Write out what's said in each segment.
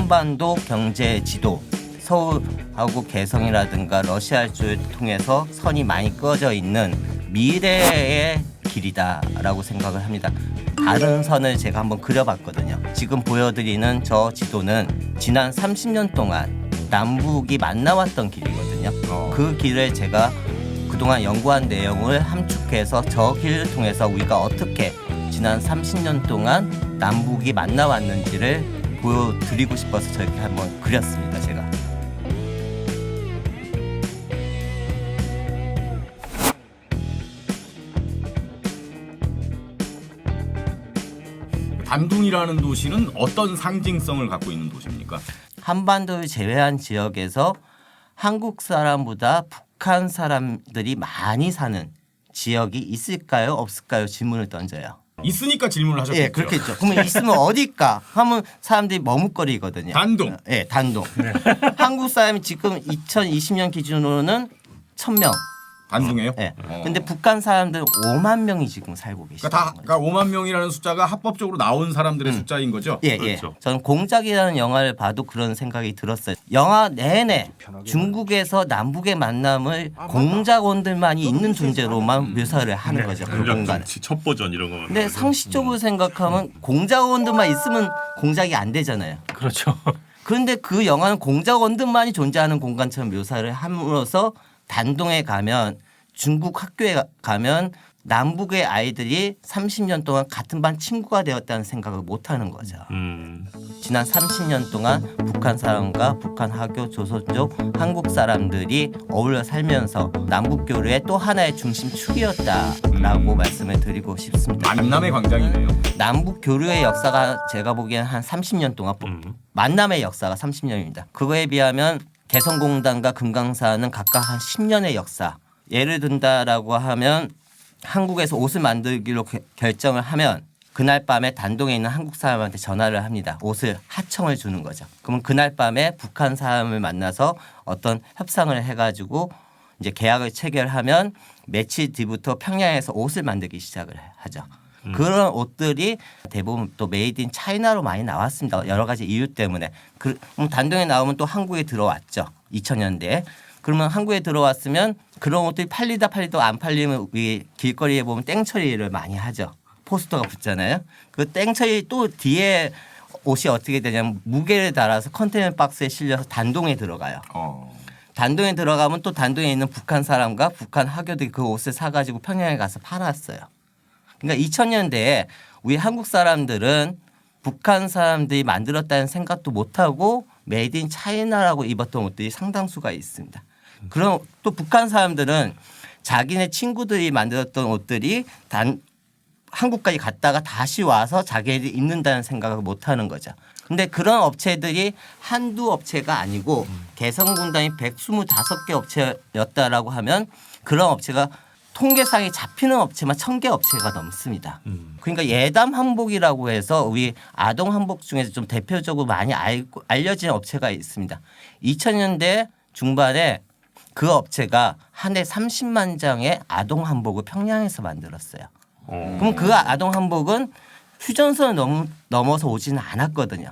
한반도 경제 지도, 서울하고 개성이라든가 러시아 쪽을 통해서 선이 많이 꺼져 있는 미래의 길이다라고 생각을 합니다. 다른 선을 제가 한번 그려봤거든요. 지금 보여드리는 저 지도는 지난 30년 동안 남북이 만나왔던 길이거든요. 그 길을 제가 그동안 연구한 내용을 함축해서 저 길을 통해서 우리가 어떻게 지난 30년 동안 남북이 만나왔는지를 보여드리고 싶어서 저렇게 한번 그렸습니다. 제가. 단둥이라는 도시는 어떤 상징성을 갖고 있는 도시입니까? 한반도를 제외한 지역에서 한국 사람보다 북한 사람들이 많이 사는 지역이 있을까요? 없을까요? 질문을 던져요. 있으니까 질문을 하셨겠죠. 예, 그렇겠죠. 그러면 있으면 어딜까? 하면 사람들이 머뭇거리거든요. 단둥. 예, 단둥. 한국 사람이 지금 2020년 기준으로는 1,000명. 단둥이에요? 예. 근데 북한 사람들 5만 명이 지금 살고 계시죠. 그러니까 5만 명이라는 숫자가 합법적으로 나온 사람들의 숫자인 거죠? 예, 그렇죠. 예. 저는 공작이라는 영화를 봐도 그런 생각이 들었어요. 영화 내내 중국에서 남북의 만남을 공작원들만이 있는 존재로만 묘사를 하는 거죠. 그 공간. 정치 첫 버전 이런 거. 근데 상식적으로 생각하면 공작원들만 있으면 공작이 안 되잖아요. 그렇죠. 그런데 그 영화는 공작원들만이 존재하는 공간처럼 묘사를 함으로써 단동에 가면 중국 학교에 가면 남북의 아이들이 30년 동안 같은 반 친구가 되었다는 생각을 못하는 거죠. 지난 30년 동안 북한 사람과 북한 학교 조선족 한국 사람들이 어울려 살면서 남북 교류의 또 하나의 중심축이었다라고 말씀을 드리고 싶습니다. 만남의 광장이네요. 남북 교류의 역사가 제가 보기에는 한 30년 동안 만남의 역사가 30년입니다. 그거에 비하면 개성공단과 금강산은 각각 한 10년의 역사. 예를 든다라고 하면 한국에서 옷을 만들기로 결정을 하면 그날 밤에 단동에 있는 한국 사람한테 전화를 합니다. 옷을 하청을 주는 거죠. 그러면 그날 밤에 북한 사람을 만나서 어떤 협상을 해가지고 이제 계약을 체결하면 며칠 뒤부터 평양에서 옷을 만들기 시작을 하죠. 그런 옷들이 대부분 또 메이드 인 차이나로 많이 나왔습니다. 여러 가지 이유 때문에. 그럼 단동에 나오면 또 한국에 들어왔죠. 2000년대에. 그러면 한국에 들어왔으면 그런 옷들이 팔리다 안 팔리면 우리 길거리에 보면 땡처리를 많이 하죠. 포스터가 붙잖아요. 그 땡처리 또 뒤에 옷이 어떻게 되냐면 무게를 달아서 컨테이너 박스에 실려서 단동에 들어가요. 단동에 들어가면 또 단동에 있는 북한 사람과 북한 학교들이 그 옷을 사가지고 평양에 가서 팔았어요. 그러니까 2000년대에 우리 한국 사람들은 북한 사람들이 만들었다는 생각도 못하고 메이드 인 차이나라고 입었던 옷들이 상당수가 있습니다. 그럼 또 북한 사람들은 자기네 친구들이 만들었던 옷들이 한국까지 갔다가 다시 와서 자기네들이 입는다는 생각을 못하는 거죠. 근데 그런 업체들이 한두 업체가 아니고 개성공단이 125개 업체였다라고 하면 그런 업체가 통계상에 잡히는 업체만 1000개 업체가 넘습니다. 그러니까 예담 한복이라고 해서 우리 아동 한복 중에서 좀 대표적으로 많이 알려진 업체가 있습니다. 2000년대 중반에 그 업체가 한 해 30만 장의 아동 한복을 평양에서 만들었어요. 그럼 그 아동 한복은 휴전선을 넘어서 오지는 않았거든요.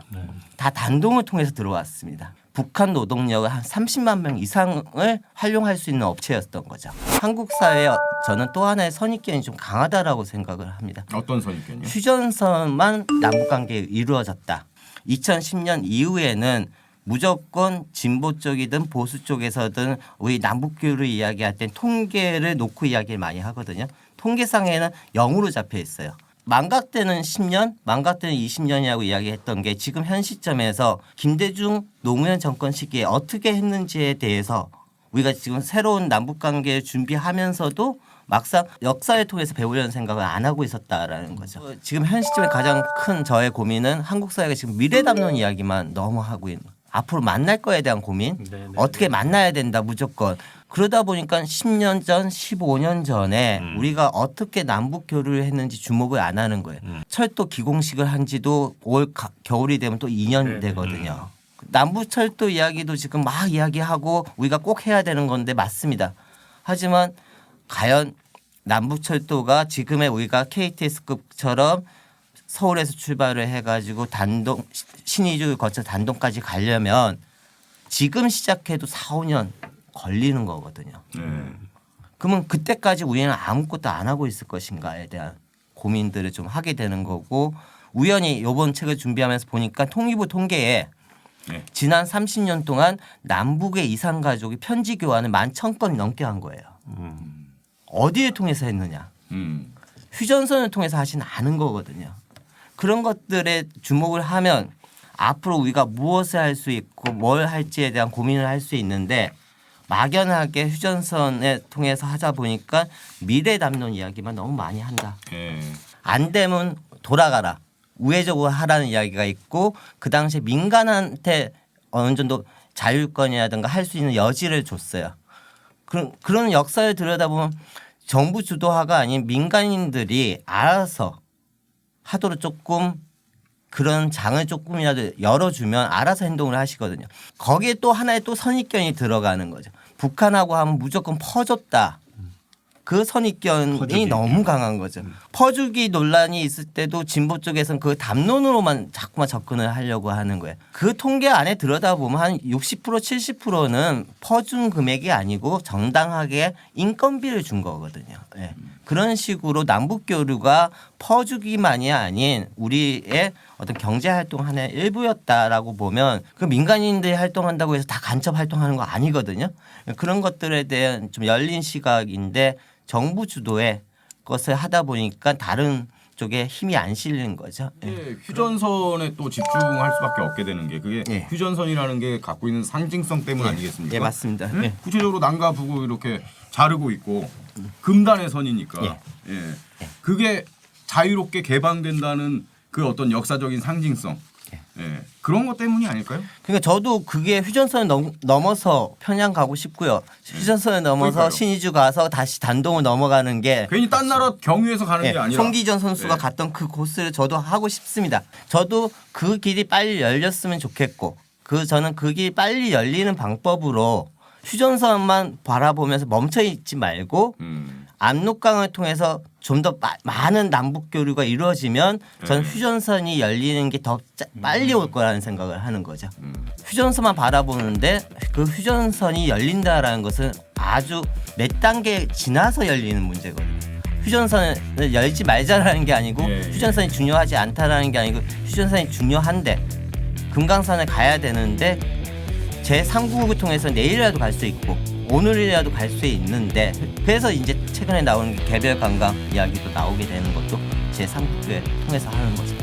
다 단동을 통해서 들어왔습니다. 북한 노동력을 한 30만 명 이상을 활용할 수 있는 업체였던 거죠. 한국 사회에 저는 또 하나의 선입견이 좀 강하다라고 생각을 합니다. 어떤 선입견이요? 휴전선만 남북관계에 이루어졌다. 2010년 이후에는 무조건 진보 쪽이든 보수 쪽에서든 우리 남북교류를 이야기할 땐 통계를 놓고 이야기를 많이 하거든요. 통계상에는 0으로 잡혀 있어요. 망각되는 10년, 망각되는 20년이라고 이야기했던 게 지금 현 시점에서 김대중 노무현 정권 시기에 어떻게 했는지에 대해서 우리가 지금 새로운 남북관계를 준비하면서도 막상 역사를 통해서 배우려는 생각을 안 하고 있었다라는 거죠. 지금 현 시점에 가장 큰 저의 고민은 한국 사회가 지금 미래 담론 이야기만 너무 하고 있는 앞으로 만날 거에 대한 고민 어떻게 만나야 된다 무조건 그러다 보니까 10년 전 15년 전에 우리가 어떻게 남북 교류를 했는지 주목을 안 하는 거예요. 철도 기공식을 한 지도 올 겨울이 되면 또 2년 되거든요. 남북철도 이야기도 지금 막 이야기하고 우리가 꼭 해야 되는 건데 맞습니다. 하지만 과연 남북철도가 지금의 우리가 KTX급처럼 서울에서 출발을 해가지고 단동 신의주 거쳐 단동까지 가려면 지금 시작해도 4, 5년 걸리는 거거든요. 그러면 그때까지 우리는 아무것도 안 하고 있을 것인가에 대한 고민들을 좀 하게 되는 거고 우연히 이번 책을 준비하면서 보니까 통일부 통계에 지난 30년 동안 남북의 이산 가족이 편지 교환을 11,000건 넘게 한 거예요. 어디를 통해서 했느냐? 휴전선을 통해서 하진 않은 거거든요. 그런 것들에 주목을 하면 앞으로 우리가 무엇을 할 수 있고 뭘 할지에 대한 고민을 할 수 있는데 막연하게 휴전선을 통해서 하다 보니까 미래 담론 이야기만 너무 많이 한다. 안 되면 돌아가라. 우회적으로 하라는 이야기가 있고 그 당시에 민간한테 어느 정도 자율권이라든가 할 수 있는 여지를 줬어요. 그런 역사를 들여다보면 정부 주도화가 아닌 민간인들이 알아서 하도록 조금 그런 장을 조금이라도 열어주면 알아서 행동을 하시거든요. 거기에 또 하나의 또 선입견이 들어가는 거죠. 북한하고 하면 무조건 퍼줬다. 그 선입견이 퍼주기. 너무 강한 거죠. 퍼주기 논란이 있을 때도 진보 쪽에서는 그 담론으로만 자꾸만 접근을 하려고 하는 거예요. 그 통계 안에 들여다보면 한 60% 70%는 퍼준 금액이 아니고 정당하게 인건비를 준 거거든요. 네. 그런 식으로 남북교류가 퍼주기만이 아닌 우리의 어떤 경제활동 하나의 일부였다라고 보면 그 민간인들이 활동한다고 해서 다 간첩 활동하는 거 아니거든요. 그런 것들에 대한 좀 열린 시각인데 정부 주도의 것을 하다 보니까 다른 쪽에 힘이 안 실리는 거죠. 휴전선에 또 집중할 수밖에 없게 되는 게 그게 예. 휴전선이라는 게 갖고 있는 상징성 때문 아니겠습니까? 예, 맞습니다. 네? 예. 구체적으로 남과 북을 이렇게 자르고 있고 금단의 선이니까 예. 그게 자유롭게 개방된다는 그 어떤 역사적인 상징성 그런 것 때문이 아닐까요? 그러니까 저도 그게 휴전선을 넘어서 평양 가고 싶고요. 휴전선을 넘어서 그러니까요. 신의주 가서 다시 단동을 넘어가는 게 괜히 딴 나라 경유해서 가는 게 아니라 송기전 선수가 예. 갔던 그 곳을 저도 하고 싶습니다. 저도 그 길이 빨리 열렸으면 좋겠고 저는 그 길이 빨리 열리는 방법으로 휴전선만 바라보면서 멈춰 있지 말고 압록강을 통해서 좀 더 많은 남북 교류가 이루어지면 저는 휴전선이 열리는 게 더 빨리 올 거라는 생각을 하는 거죠. 휴전선만 바라보는데 그 휴전선이 열린다라는 것은 아주 몇 단계 지나서 열리는 문제거든요. 휴전선을 열지 말자라는 게 아니고 휴전선이 중요하지 않다라는 게 아니고 휴전선이 중요한데 금강산을 가야 되는데 제3국을 통해서 내일이라도 갈 수 있고 오늘이라도 갈 수 있는데 그래서 이제 최근에 나오는 개별 관광 이야기도 나오게 되는 것도 제3국을 통해서 하는 거죠.